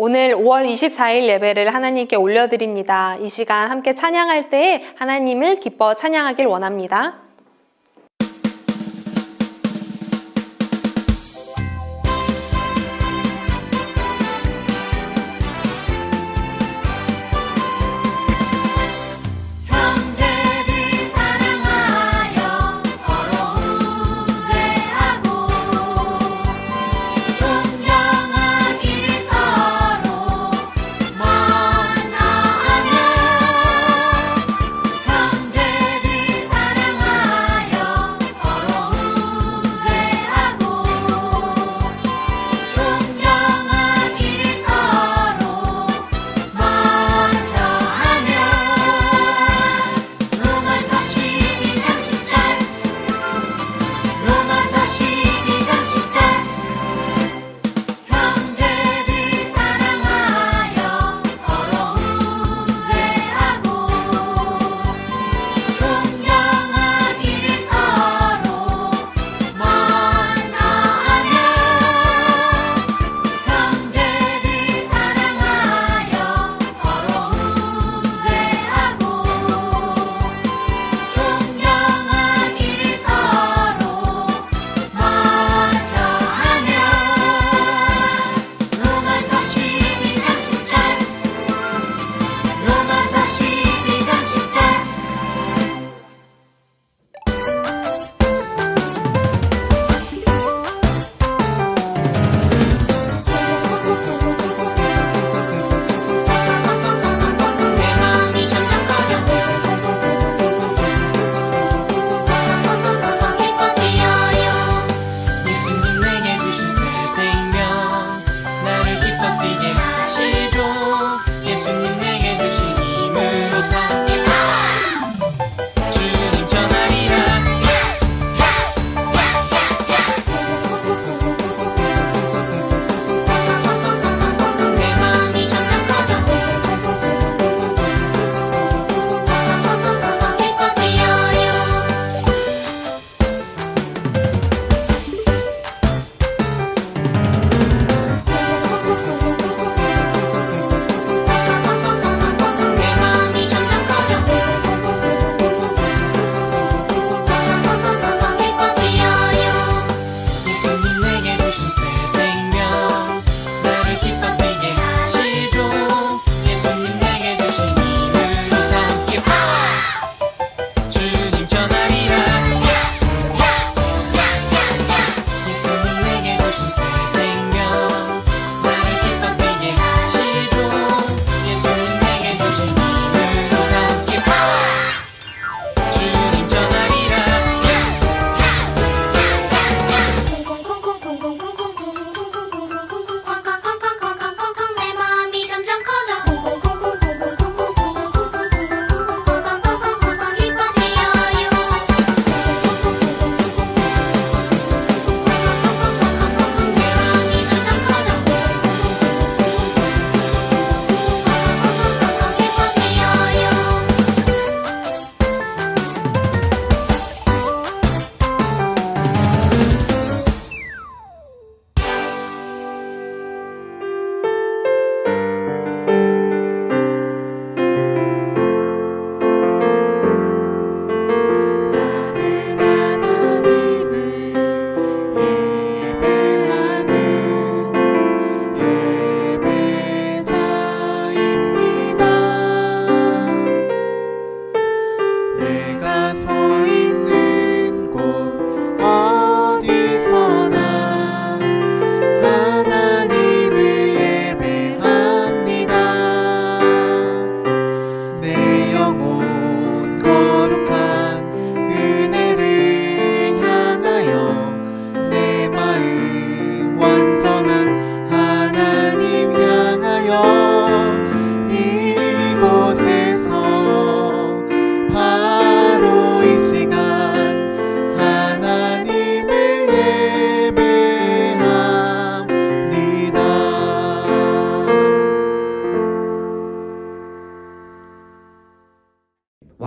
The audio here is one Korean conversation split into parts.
오늘 5월 24일 예배를 하나님께 올려드립니다. 이 시간 함께 찬양할 때에 하나님을 기뻐 찬양하길 원합니다.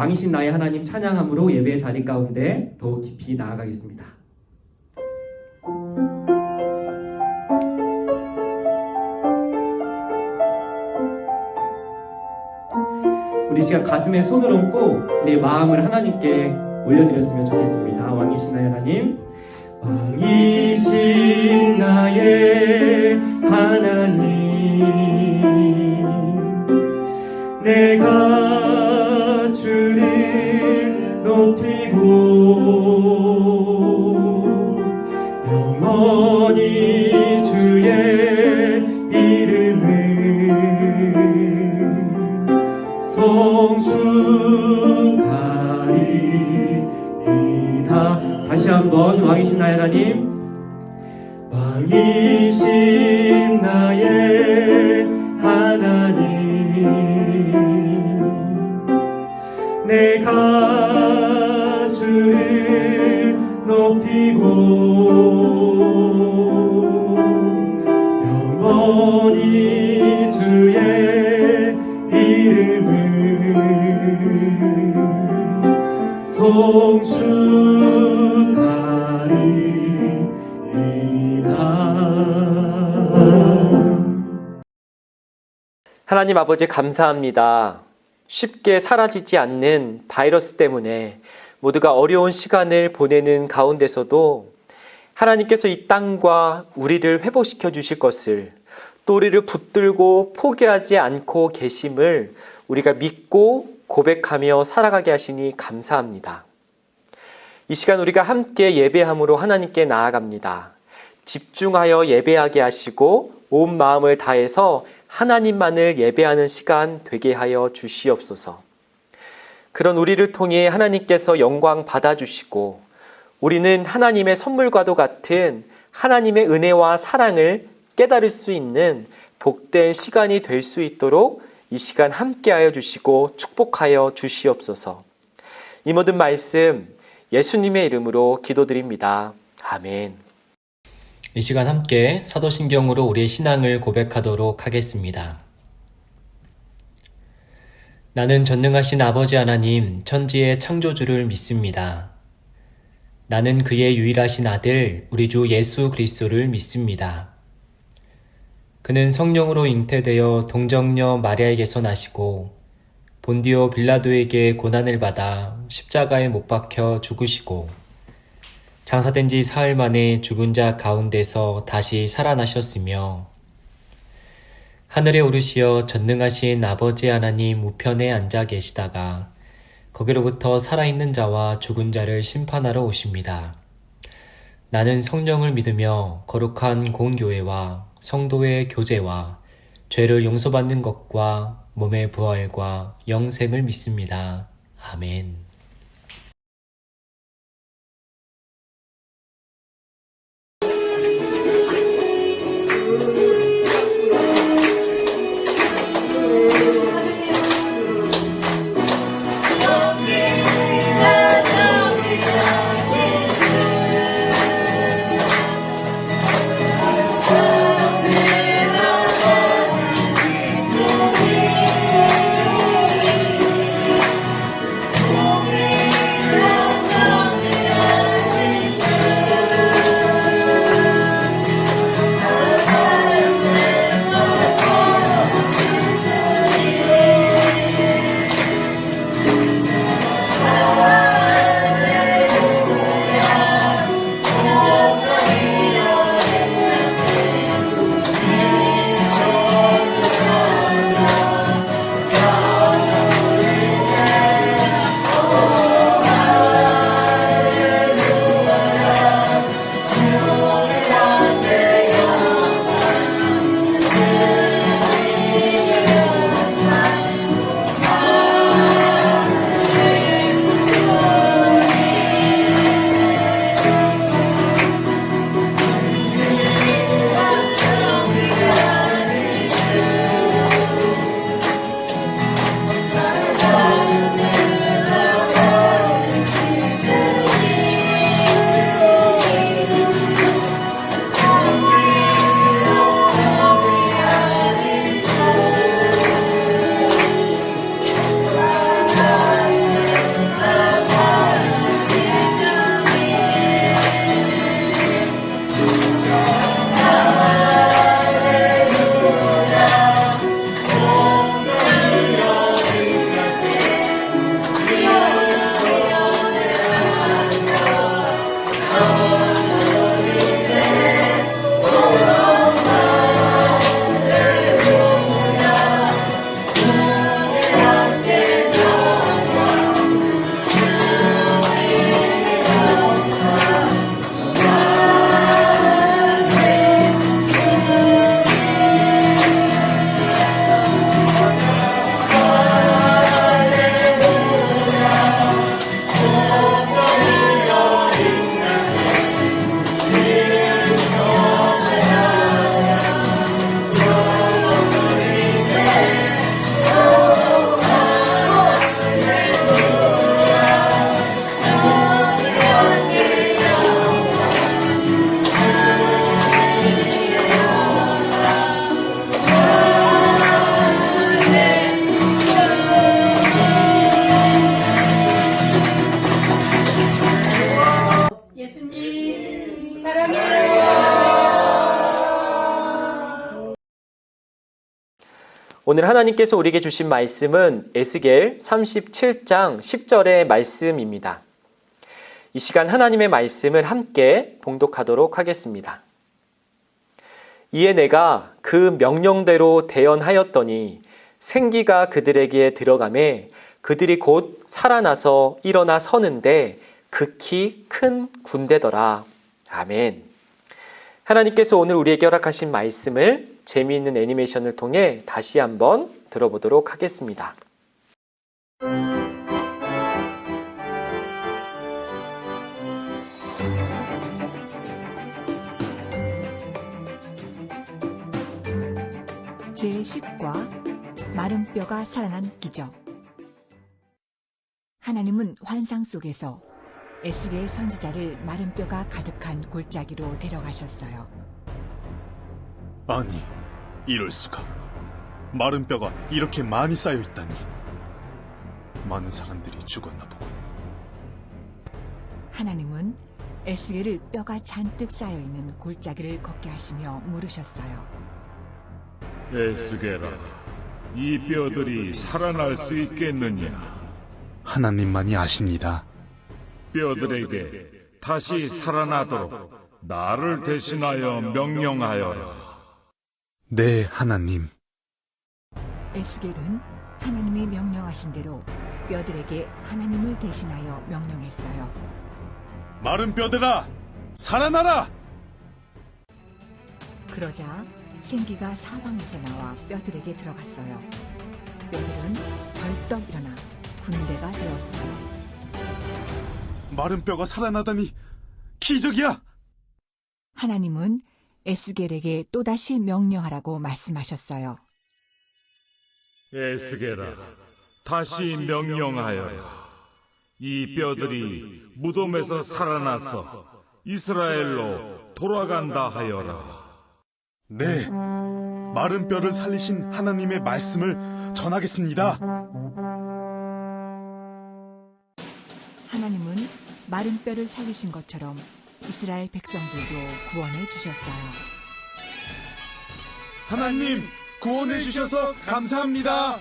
왕이신 나의 하나님 찬양함으로 예배의 자리 가운데 더욱 깊이 나아가겠습니다. 우리 시간 가슴에 손을 얹고 내 마음을 하나님께 올려드렸으면 좋겠습니다. 왕이신 나의 하나님, 왕이신 나의 하나님, 내가 주를 높이고 영원히 주의 이름을 성축하리이다. 다시 한번 왕이신 나의 하나님, 왕이신 나의 하나님, 내가 주를 높이고 영원히 주의 이름을 성축하리이다. 하나님 아버지 감사합니다. 쉽게 사라지지 않는 바이러스 때문에 모두가 어려운 시간을 보내는 가운데서도 하나님께서 이 땅과 우리를 회복시켜 주실 것을, 또 우리를 붙들고 포기하지 않고 계심을 우리가 믿고 고백하며 살아가게 하시니 감사합니다. 이 시간 우리가 함께 예배함으로 하나님께 나아갑니다. 집중하여 예배하게 하시고 온 마음을 다해서 하나님만을 예배하는 시간 되게 하여 주시옵소서. 그런 우리를 통해 하나님께서 영광 받아주시고 우리는 하나님의 선물과도 같은 하나님의 은혜와 사랑을 깨달을 수 있는 복된 시간이 될 수 있도록 이 시간 함께하여 주시고 축복하여 주시옵소서. 이 모든 말씀 예수님의 이름으로 기도드립니다. 아멘. 이 시간 함께 사도신경으로 우리의 신앙을 고백하도록 하겠습니다. 나는 전능하신 아버지 하나님, 천지의 창조주를 믿습니다. 나는 그의 유일하신 아들, 우리 주 예수 그리스도를 믿습니다. 그는 성령으로 잉태되어 동정녀 마리아에게서 나시고 본디오 빌라도에게 고난을 받아 십자가에 못 박혀 죽으시고 장사된 지 사흘 만에 죽은 자 가운데서 다시 살아나셨으며 하늘에 오르시어 전능하신 아버지 하나님 우편에 앉아 계시다가 거기로부터 살아있는 자와 죽은 자를 심판하러 오십니다. 나는 성령을 믿으며 거룩한 공교회와 성도의 교제와 죄를 용서받는 것과 몸의 부활과 영생을 믿습니다. 아멘. 오늘 하나님께서 우리에게 주신 말씀은 에스겔 37장 10절의 말씀입니다. 이 시간 하나님의 말씀을 함께 봉독하도록 하겠습니다. 이에 내가 그 명령대로 대언하였더니 생기가 그들에게 들어가매 그들이 곧 살아나서 일어나 서는데 극히 큰 군대더라. 아멘. 하나님께서 오늘 우리에게 허락하신 말씀을 재미있는 애니메이션을 통해 다시 한번 들어보도록 하겠습니다. 제10과 마른 뼈가 살아난 기적. 하나님은 환상 속에서 에스겔 선지자를 마른 뼈가 가득한 골짜기로 데려가셨어요. 아니, 이럴 수가. 마른 뼈가 이렇게 많이 쌓여 있다니. 많은 사람들이 죽었나 보군. 하나님은 에스겔을 뼈가 잔뜩 쌓여 있는 골짜기를 걷게 하시며 물으셨어요. 에스겔아, 이 뼈들이 살아날 수 있겠느냐? 하나님만이 아십니다. 뼈들에게 다시 살아나도록 나를 대신하여 명령하여라. 네, 하나님. 에스겔은 하나님이 명령하신 대로 뼈들에게 하나님을 대신하여 명령했어요. 마른 뼈들아, 살아나라! 그러자 생기가 사방에서 나와 뼈들에게 들어갔어요. 뼈들은 벌떡 일어나 군대가 되었어요. 마른 뼈가 살아나다니 기적이야! 하나님은 에스겔에게 또다시 명령하라고 말씀하셨어요. 에스겔아, 다시 명령하여라. 이 뼈들이 무덤에서 살아나서 이스라엘로 돌아간다 하여라. 네, 마른 뼈를 살리신 하나님의 말씀을 전하겠습니다. 하나님은 마른 뼈를 살리신 것처럼 이스라엘 백성들도 구원해 주셨어요. 하나님, 구원해 주셔서 감사합니다.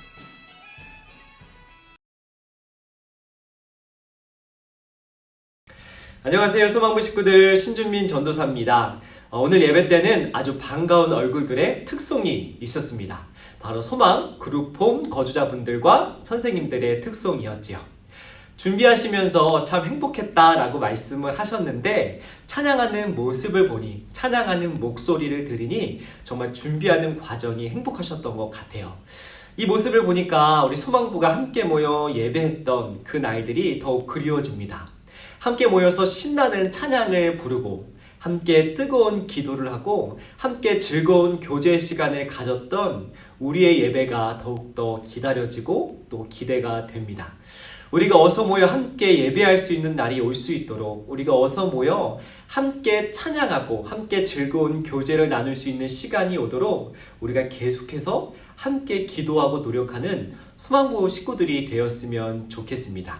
안녕하세요. 소망부 식구들, 신준민 전도사입니다. 오늘 예배 때는 아주 반가운 얼굴들의 특송이 있었습니다. 바로 소망 그룹홈 거주자분들과 선생님들의 특송이었지요. 준비하시면서 참 행복했다라고 말씀을 하셨는데, 찬양하는 모습을 보니, 찬양하는 목소리를 들으니 정말 준비하는 과정이 행복하셨던 것 같아요. 이 모습을 보니까 우리 소망부가 함께 모여 예배했던 그 날들이 더욱 그리워집니다. 함께 모여서 신나는 찬양을 부르고 함께 뜨거운 기도를 하고 함께 즐거운 교제 시간을 가졌던 우리의 예배가 더욱더 기다려지고 또 기대가 됩니다. 우리가 어서 모여 함께 예배할 수 있는 날이 올 수 있도록, 우리가 어서 모여 함께 찬양하고 함께 즐거운 교제를 나눌 수 있는 시간이 오도록 우리가 계속해서 함께 기도하고 노력하는 소망부 식구들이 되었으면 좋겠습니다.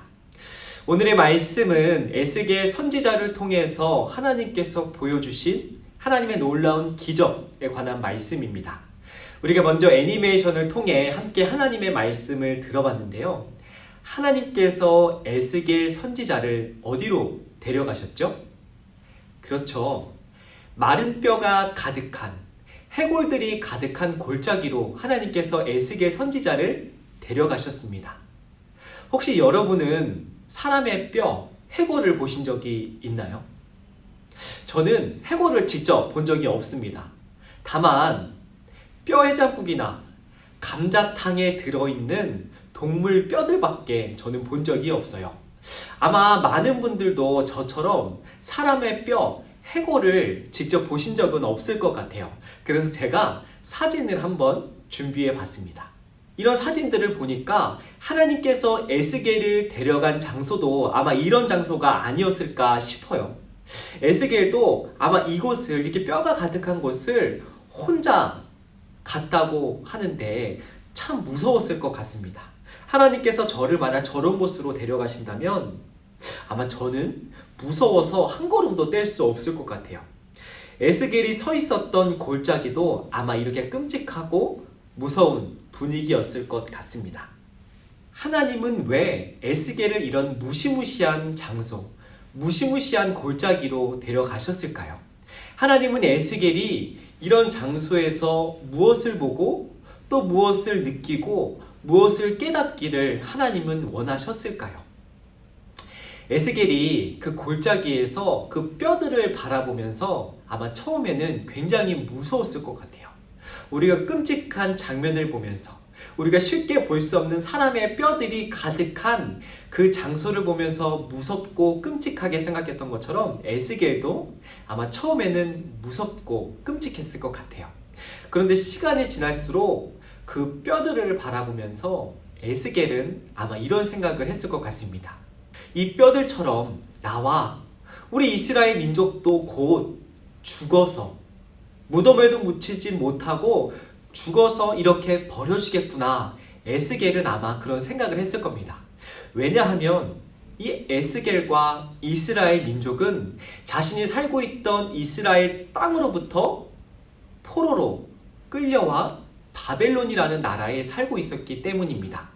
오늘의 말씀은 에스겔 선지자를 통해서 하나님께서 보여주신 하나님의 놀라운 기적에 관한 말씀입니다. 우리가 먼저 애니메이션을 통해 함께 하나님의 말씀을 들어봤는데요. 하나님께서 에스겔 선지자를 어디로 데려가셨죠? 그렇죠. 마른 뼈가 가득한, 해골들이 가득한 골짜기로 하나님께서 에스겔 선지자를 데려가셨습니다. 혹시 여러분은 사람의 뼈, 해골을 보신 적이 있나요? 저는 해골을 직접 본 적이 없습니다. 다만 뼈 해장국이나 감자탕에 들어있는 동물 뼈들밖에 저는 본 적이 없어요. 아마 많은 분들도 저처럼 사람의 뼈, 해골을 직접 보신 적은 없을 것 같아요. 그래서 제가 사진을 한번 준비해 봤습니다. 이런 사진들을 보니까 하나님께서 에스겔을 데려간 장소도 아마 이런 장소가 아니었을까 싶어요. 에스겔도 아마 이곳을, 이렇게 뼈가 가득한 곳을 혼자 갔다고 하는데 참 무서웠을 것 같습니다. 하나님께서 저를 만약 저런 곳으로 데려가신다면 아마 저는 무서워서 한 걸음도 뗄 수 없을 것 같아요. 에스겔이 서 있었던 골짜기도 아마 이렇게 끔찍하고 무서운 분위기였을 것 같습니다. 하나님은 왜 에스겔을 이런 무시무시한 장소, 무시무시한 골짜기로 데려가셨을까요? 하나님은 에스겔이 이런 장소에서 무엇을 보고 또 무엇을 느끼고 무엇을 깨닫기를 하나님은 원하셨을까요? 에스겔이 그 골짜기에서 그 뼈들을 바라보면서 아마 처음에는 굉장히 무서웠을 것 같아요. 우리가 끔찍한 장면을 보면서 우리가 쉽게 볼 수 없는 사람의 뼈들이 가득한 그 장소를 보면서 무섭고 끔찍하게 생각했던 것처럼 에스겔도 아마 처음에는 무섭고 끔찍했을 것 같아요. 그런데 시간이 지날수록 그 뼈들을 바라보면서 에스겔은 아마 이런 생각을 했을 것 같습니다. 이 뼈들처럼 나와 우리 이스라엘 민족도 곧 죽어서 무덤에도 묻히지 못하고 죽어서 이렇게 버려지겠구나. 에스겔은 아마 그런 생각을 했을 겁니다. 왜냐하면 이 에스겔과 이스라엘 민족은 자신이 살고 있던 이스라엘 땅으로부터 포로로 끌려와 바벨론이라는 나라에 살고 있었기 때문입니다.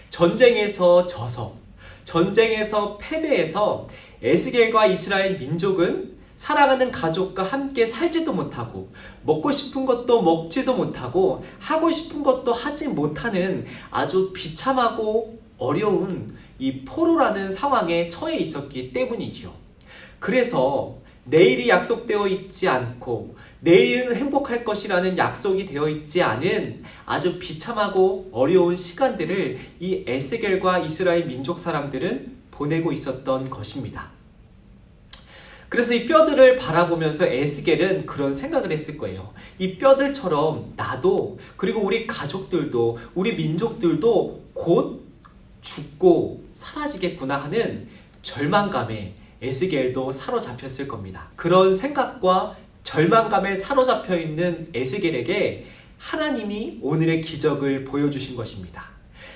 전쟁에서 져서, 전쟁에서 패배해서 에스겔과 이스라엘 민족은 사랑하는 가족과 함께 살지도 못하고 먹고 싶은 것도 먹지도 못하고 하고 싶은 것도 하지 못하는 아주 비참하고 어려운 이 포로라는 상황에 처해 있었기 때문이지요. 그래서 내일이 약속되어 있지 않고 내일은 행복할 것이라는 약속이 되어 있지 않은 아주 비참하고 어려운 시간들을 이 에스겔과 이스라엘 민족 사람들은 보내고 있었던 것입니다. 그래서 이 뼈들을 바라보면서 에스겔은 그런 생각을 했을 거예요. 이 뼈들처럼 나도 그리고 우리 가족들도 우리 민족들도 곧 죽고 사라지겠구나 하는 절망감에 에스겔도 사로잡혔을 겁니다. 그런 생각과 절망감에 사로잡혀 있는 에스겔에게 하나님이 오늘의 기적을 보여주신 것입니다.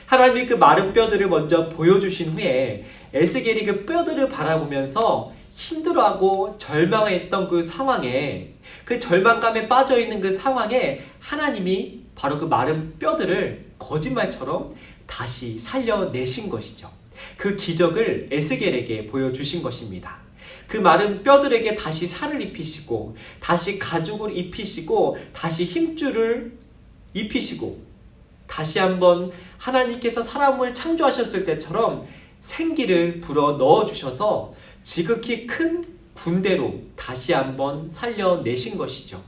하나님이 그 마른 뼈들을 먼저 보여주신 후에 에스겔이 그 뼈들을 바라보면서 힘들어하고 절망했던 그 상황에, 그 절망감에 빠져있는 그 상황에 하나님이 바로 그 마른 뼈들을 거짓말처럼 다시 살려내신 것이죠. 그 기적을 에스겔에게 보여주신 것입니다. 그 마른 뼈들에게 다시 살을 입히시고 다시 가죽을 입히시고 다시 힘줄을 입히시고 다시 한번 하나님께서 사람을 창조하셨을 때처럼 생기를 불어 넣어주셔서 지극히 큰 군대로 다시 한번 살려내신 것이죠.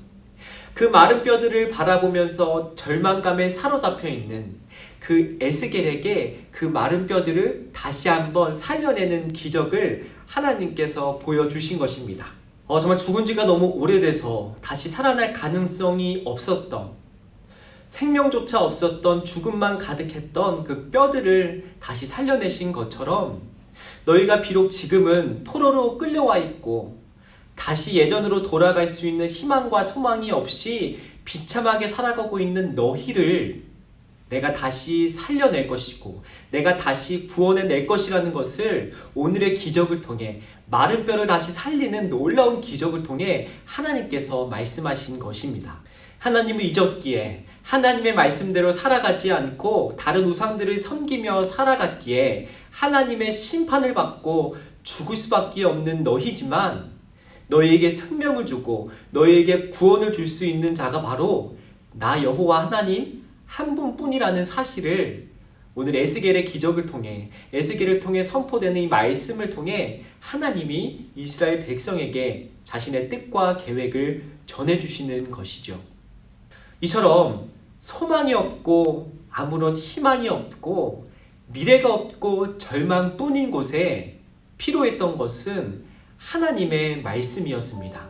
그 마른 뼈들을 바라보면서 절망감에 사로잡혀 있는 그 에스겔에게 그 마른 뼈들을 다시 한번 살려내는 기적을 하나님께서 보여주신 것입니다. 정말 죽은 지가 너무 오래돼서 다시 살아날 가능성이 없었던, 생명조차 없었던 죽음만 가득했던 그 뼈들을 다시 살려내신 것처럼 너희가 비록 지금은 포로로 끌려와 있고 다시 예전으로 돌아갈 수 있는 희망과 소망이 없이 비참하게 살아가고 있는 너희를 내가 다시 살려낼 것이고 내가 다시 구원해낼 것이라는 것을 오늘의 기적을 통해, 마른 뼈를 다시 살리는 놀라운 기적을 통해 하나님께서 말씀하신 것입니다. 하나님을 잊었기에, 하나님의 말씀대로 살아가지 않고 다른 우상들을 섬기며 살아갔기에 하나님의 심판을 받고 죽을 수밖에 없는 너희지만 너희에게 생명을 주고 너희에게 구원을 줄 수 있는 자가 바로 나 여호와 하나님 한 분뿐이라는 사실을 오늘 에스겔의 기적을 통해, 에스겔을 통해 선포되는 이 말씀을 통해 하나님이 이스라엘 백성에게 자신의 뜻과 계획을 전해주시는 것이죠. 이처럼 소망이 없고 아무런 희망이 없고 미래가 없고 절망뿐인 곳에 필요했던 것은 하나님의 말씀이었습니다.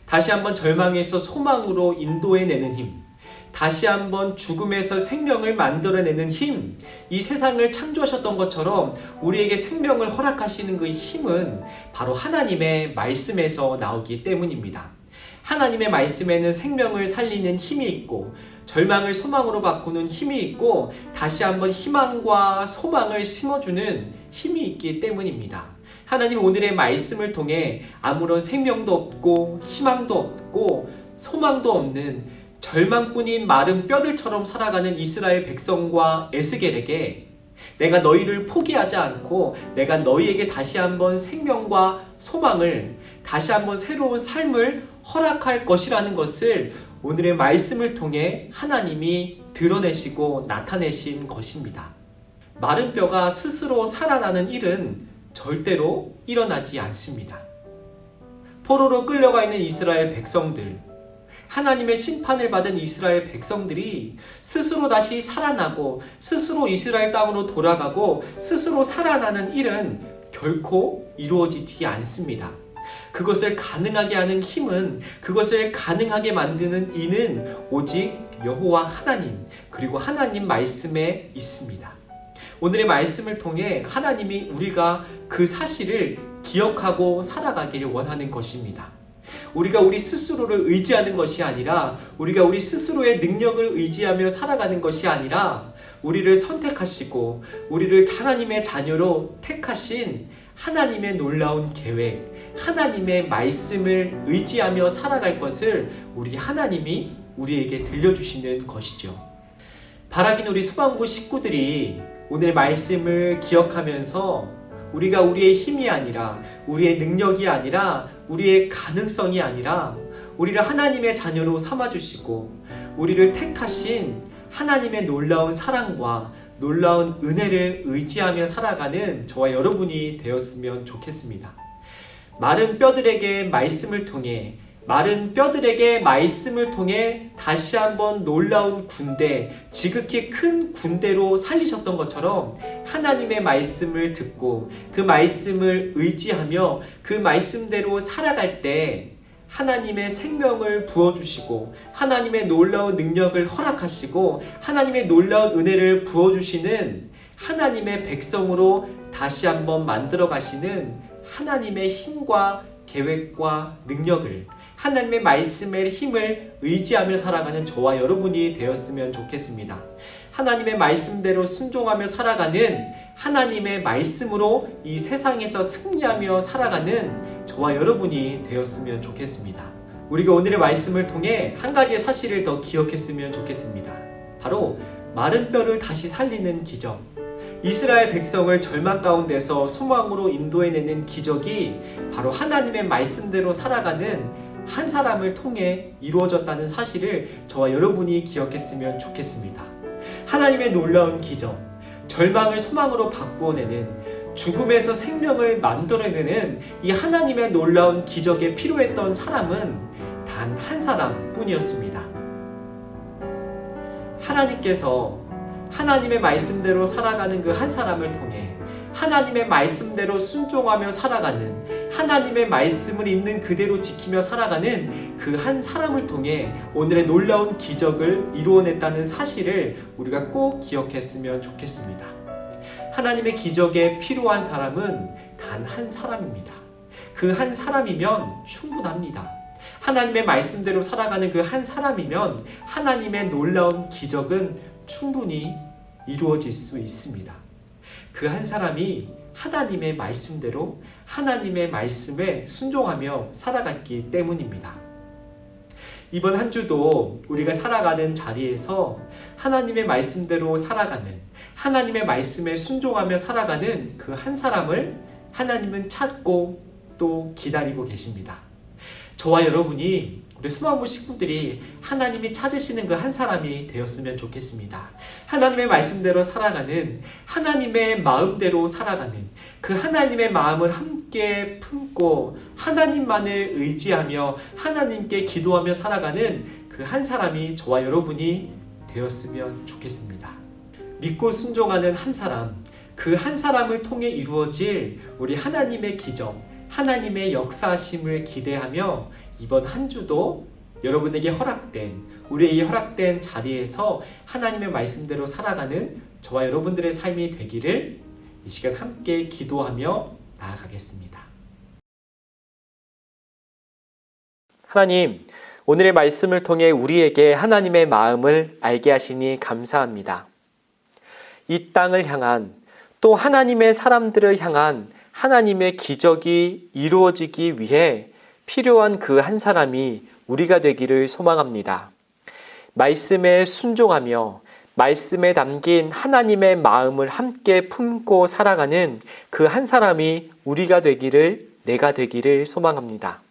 다시 한번 절망에서 소망으로 인도해내는 힘, 다시 한번 죽음에서 생명을 만들어내는 힘, 이 세상을 창조하셨던 것처럼 우리에게 생명을 허락하시는 그 힘은 바로 하나님의 말씀에서 나오기 때문입니다. 하나님의 말씀에는 생명을 살리는 힘이 있고 절망을 소망으로 바꾸는 힘이 있고 다시 한번 희망과 소망을 심어주는 힘이 있기 때문입니다. 하나님 오늘의 말씀을 통해 아무런 생명도 없고 희망도 없고 소망도 없는 절망뿐인 마른 뼈들처럼 살아가는 이스라엘 백성과 에스겔에게 내가 너희를 포기하지 않고 내가 너희에게 다시 한번 생명과 소망을, 다시 한번 새로운 삶을 허락할 것이라는 것을 오늘의 말씀을 통해 하나님이 드러내시고 나타내신 것입니다. 마른 뼈가 스스로 살아나는 일은 절대로 일어나지 않습니다. 포로로 끌려가 있는 이스라엘 백성들, 하나님의 심판을 받은 이스라엘 백성들이 스스로 다시 살아나고 스스로 이스라엘 땅으로 돌아가고 스스로 살아나는 일은 결코 이루어지지 않습니다. 그것을 가능하게 하는 힘은, 그것을 가능하게 만드는 이는 오직 여호와 하나님, 그리고 하나님 말씀에 있습니다. 오늘의 말씀을 통해 하나님이 우리가 그 사실을 기억하고 살아가기를 원하는 것입니다. 우리가 우리 스스로를 의지하는 것이 아니라, 우리가 우리 스스로의 능력을 의지하며 살아가는 것이 아니라, 우리를 선택하시고 우리를 하나님의 자녀로 택하신 하나님의 놀라운 계획, 하나님의 말씀을 의지하며 살아갈 것을 우리 하나님이 우리에게 들려주시는 것이죠. 바라긴 우리 소망부 식구들이 오늘 말씀을 기억하면서 우리가 우리의 힘이 아니라, 우리의 능력이 아니라, 우리의 가능성이 아니라 우리를 하나님의 자녀로 삼아주시고 우리를 택하신 하나님의 놀라운 사랑과 놀라운 은혜를 의지하며 살아가는 저와 여러분이 되었으면 좋겠습니다. 마른 뼈들에게 말씀을 통해, 마른 뼈들에게 말씀을 통해 다시 한번 놀라운 군대, 지극히 큰 군대로 살리셨던 것처럼 하나님의 말씀을 듣고 그 말씀을 의지하며 그 말씀대로 살아갈 때 하나님의 생명을 부어주시고 하나님의 놀라운 능력을 허락하시고 하나님의 놀라운 은혜를 부어주시는 하나님의 백성으로 다시 한번 만들어 가시는 하나님의 힘과 계획과 능력을, 하나님의 말씀의 힘을 의지하며 살아가는 저와 여러분이 되었으면 좋겠습니다. 하나님의 말씀대로 순종하며 살아가는, 하나님의 말씀으로 이 세상에서 승리하며 살아가는 저와 여러분이 되었으면 좋겠습니다. 우리가 오늘의 말씀을 통해 한 가지의 사실을 더 기억했으면 좋겠습니다. 바로 마른 뼈를 다시 살리는 기적, 이스라엘 백성을 절망 가운데서 소망으로 인도해내는 기적이 바로 하나님의 말씀대로 살아가는 한 사람을 통해 이루어졌다는 사실을 저와 여러분이 기억했으면 좋겠습니다. 하나님의 놀라운 기적, 절망을 소망으로 바꾸어내는, 죽음에서 생명을 만들어내는 이 하나님의 놀라운 기적에 필요했던 사람은 단 한 사람뿐이었습니다. 하나님께서 하나님의 말씀대로 살아가는 그 한 사람을 통해 하나님의 말씀대로 순종하며 살아가는, 하나님의 말씀을 있는 그대로 지키며 살아가는 그 한 사람을 통해 오늘의 놀라운 기적을 이루어냈다는 사실을 우리가 꼭 기억했으면 좋겠습니다. 하나님의 기적에 필요한 사람은 단 한 사람입니다. 그 한 사람이면 충분합니다. 하나님의 말씀대로 살아가는 그 한 사람이면 하나님의 놀라운 기적은 충분히 이루어질 수 있습니다. 그 한 사람이 하나님의 말씀대로 하나님의 말씀에 순종하며 살아갔기 때문입니다. 이번 한 주도 우리가 살아가는 자리에서 하나님의 말씀대로 살아가는, 하나님의 말씀에 순종하며 살아가는 그 한 사람을 하나님은 찾고 또 기다리고 계십니다. 저와 여러분이, 우리 소망부 식구들이 하나님이 찾으시는 그 한 사람이 되었으면 좋겠습니다. 하나님의 말씀대로 살아가는, 하나님의 마음대로 살아가는, 그 하나님의 마음을 함께 품고 하나님만을 의지하며 하나님께 기도하며 살아가는 그 한 사람이 저와 여러분이 되었으면 좋겠습니다. 믿고 순종하는 한 사람, 그 한 사람을 통해 이루어질 우리 하나님의 기적, 하나님의 역사하심을 기대하며 이번 한 주도 여러분에게 허락된, 우리에게 허락된 자리에서 하나님의 말씀대로 살아가는 저와 여러분들의 삶이 되기를 이 시간 함께 기도하며 나아가겠습니다. 하나님, 오늘의 말씀을 통해 우리에게 하나님의 마음을 알게 하시니 감사합니다. 이 땅을 향한, 또 하나님의 사람들을 향한 하나님의 기적이 이루어지기 위해 필요한 그 한 사람이 우리가 되기를 소망합니다. 말씀에 순종하며 말씀에 담긴 하나님의 마음을 함께 품고 살아가는 그 한 사람이 우리가 되기를, 내가 되기를 소망합니다.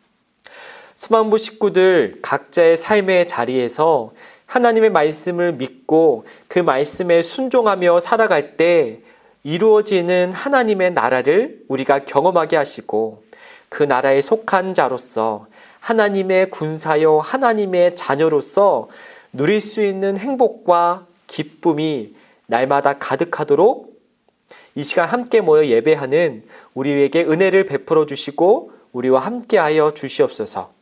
소망부 식구들 각자의 삶의 자리에서 하나님의 말씀을 믿고 그 말씀에 순종하며 살아갈 때 이루어지는 하나님의 나라를 우리가 경험하게 하시고 그 나라에 속한 자로서 하나님의 군사요 하나님의 자녀로서 누릴 수 있는 행복과 기쁨이 날마다 가득하도록 이 시간 함께 모여 예배하는 우리에게 은혜를 베풀어 주시고 우리와 함께하여 주시옵소서.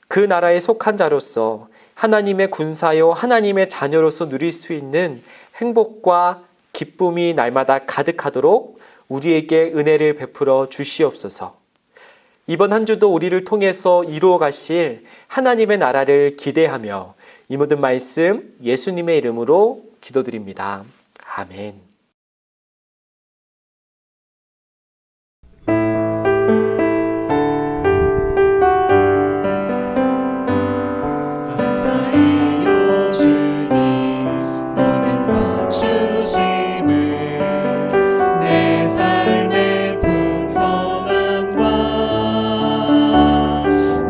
그 나라에 속한 자로서 하나님의 군사요 하나님의 자녀로서 누릴 수 있는 행복과 기쁨이 날마다 가득하도록 우리에게 은혜를 베풀어 주시옵소서. 이번 한 주도 우리를 통해서 이루어 가실 하나님의 나라를 기대하며 이 모든 말씀 예수님의 이름으로 기도드립니다. 아멘. 감사해요 주님 모든 것 주심을 내 삶의 풍성함과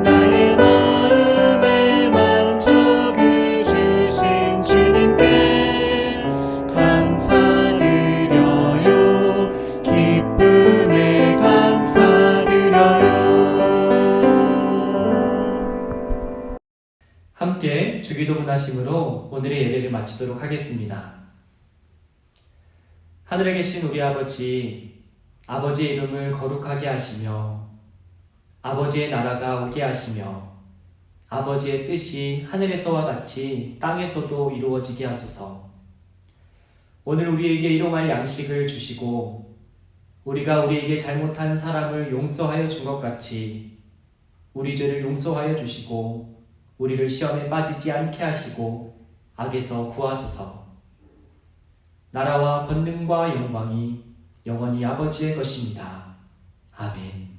나의 마음의 만족을 주신 주님께 감사드려요. 기쁨에 감사드려요. 함께 주기도문 하심으로 오늘의 예배를 마치도록 하겠습니다. 하늘에 계신 우리 아버지, 아버지의 이름을 거룩하게 하시며 아버지의 나라가 오게 하시며 아버지의 뜻이 하늘에서와 같이 땅에서도 이루어지게 하소서. 오늘 우리에게 일용할 양식을 주시고 우리가 우리에게 잘못한 사람을 용서하여 준 것 같이 우리 죄를 용서하여 주시고 우리를 시험에 빠지지 않게 하시고 악에서 구하소서. 나라와 권능과 영광이 영원히 아버지의 것입니다. 아멘.